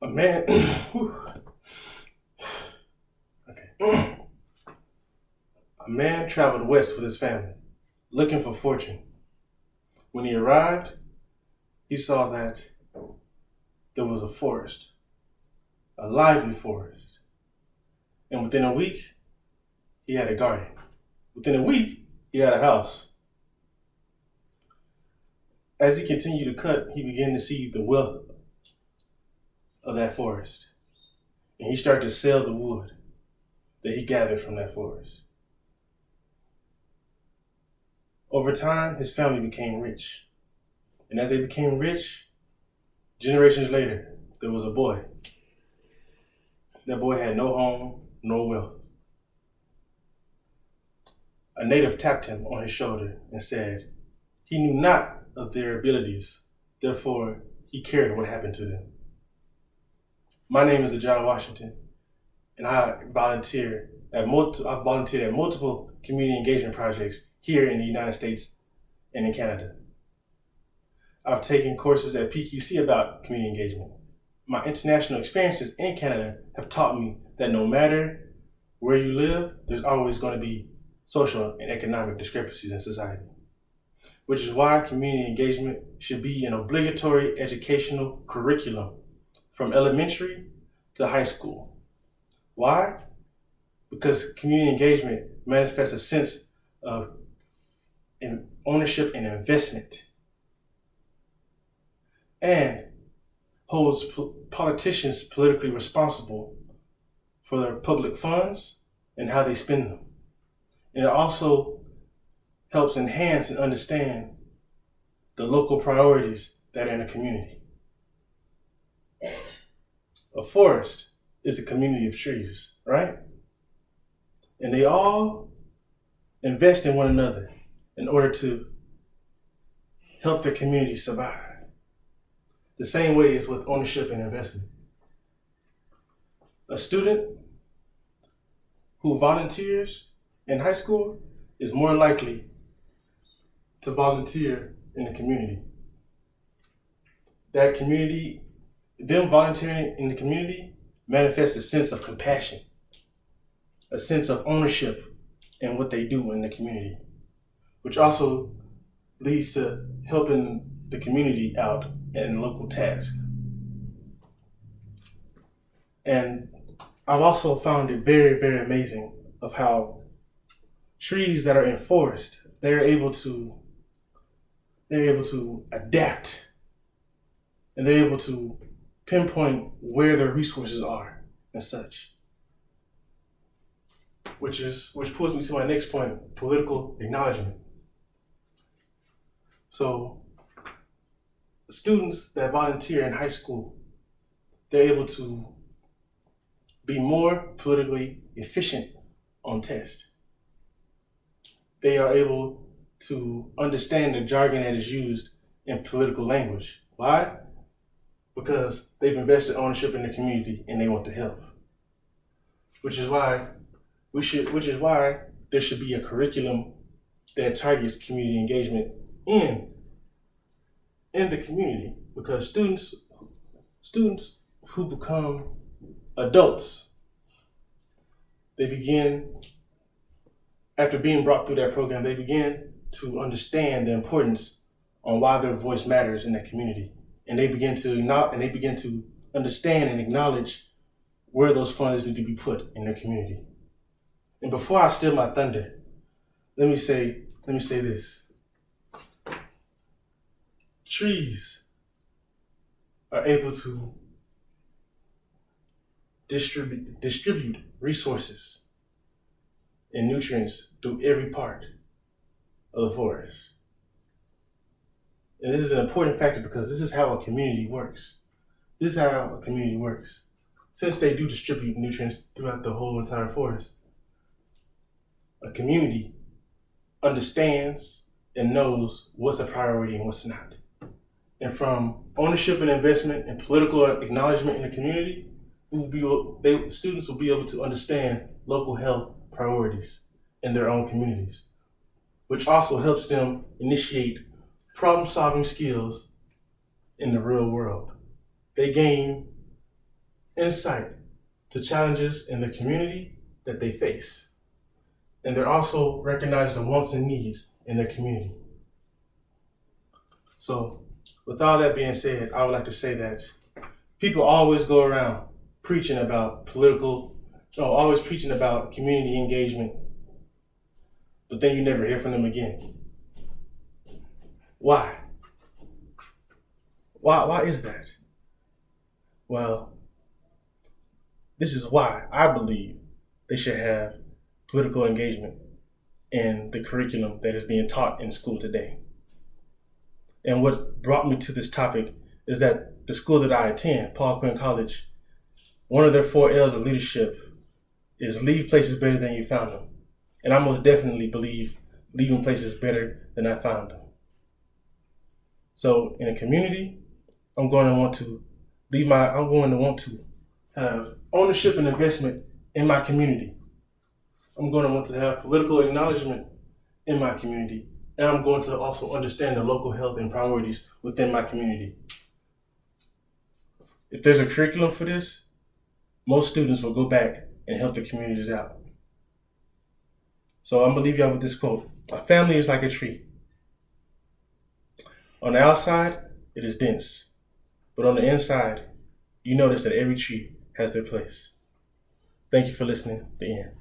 A man, okay. A man traveled west with his family, looking for fortune. When he arrived, he saw that there was a forest, a lively forest. And within a week, he had a garden. Within a week, he had a house. As he continued to cut, he began to see the wealth of that forest. And he started to sell the wood that he gathered from that forest. Over time, his family became rich. And as they became rich, generations later, there was a boy. That boy had no home, no wealth. A native tapped him on his shoulder and said, he knew not of their abilities, therefore he cared what happened to them. My name is Ajay Washington, and I've volunteered at multiple community engagement projects here in the United States and in Canada. I've taken courses at PQC about community engagement. My international experiences in Canada have taught me that no matter where you live, there's always going to be social and economic discrepancies in society, which is why community engagement should be an obligatory educational curriculum from elementary to high school. Why? Because community engagement manifests a sense of ownership and investment, and holds politicians politically responsible for their public funds and how they spend them. And it also helps enhance and understand the local priorities that are in a community. A forest is a community of trees, right? And they all invest in one another in order to help the community survive. The same way is with ownership and investment. A student who volunteers in high school is more likely to volunteer in the community. That community, them volunteering in the community manifests a sense of compassion, a sense of ownership in what they do in the community, which also leads to helping the community out in local tasks. And I've also found it very, very amazing of how trees that are in forest, they're able to adapt, and they're able to pinpoint where their resources are and such. Which pulls me to my next point, political acknowledgement. So students that volunteer in high school, they're able to be more politically efficient on tests. They are able to understand the jargon that is used in political language. Why? Because they've invested ownership in the community and they want to help. Which is why there should be a curriculum that targets community engagement in the community, because students who become adults, they begin, after being brought through that program, they begin to understand the importance on why their voice matters in that community, and they begin to understand and acknowledge where those funds need to be put in their community. And before I steal my thunder, let me say this. Trees are able to distribute resources and nutrients through every part of the forest. And this is an important factor because this is how a community works. Since they do distribute nutrients throughout the whole entire forest, a community understands and knows what's a priority and what's not. And from ownership and investment and political acknowledgement in the community, students will be able to understand local health priorities in their own communities, which also helps them initiate problem-solving skills in the real world. They gain insight to challenges in the community that they face. And they're also recognize the wants and needs in their community. So with all that being said, I would like to say that people always go around preaching about always preaching about community engagement, but then you never hear from them again. Why? Why is that? Well, this is why I believe they should have political engagement in the curriculum that is being taught in school today. And what brought me to this topic is that the school that I attend, Paul Quinn College, one of their 4 L's of leadership is leave places better than you found them. And I most definitely believe leaving places better than I found them. So in a community, I'm going to want to have ownership and investment in my community. I'm going to want to have political acknowledgement in my community. And I'm going to also understand the local health and priorities within my community. If there's a curriculum for this, most students will go back and help the communities out. So I'm going to leave y'all with this quote. A family is like a tree. On the outside, it is dense. But on the inside, you notice that every tree has their place. Thank you for listening. The end.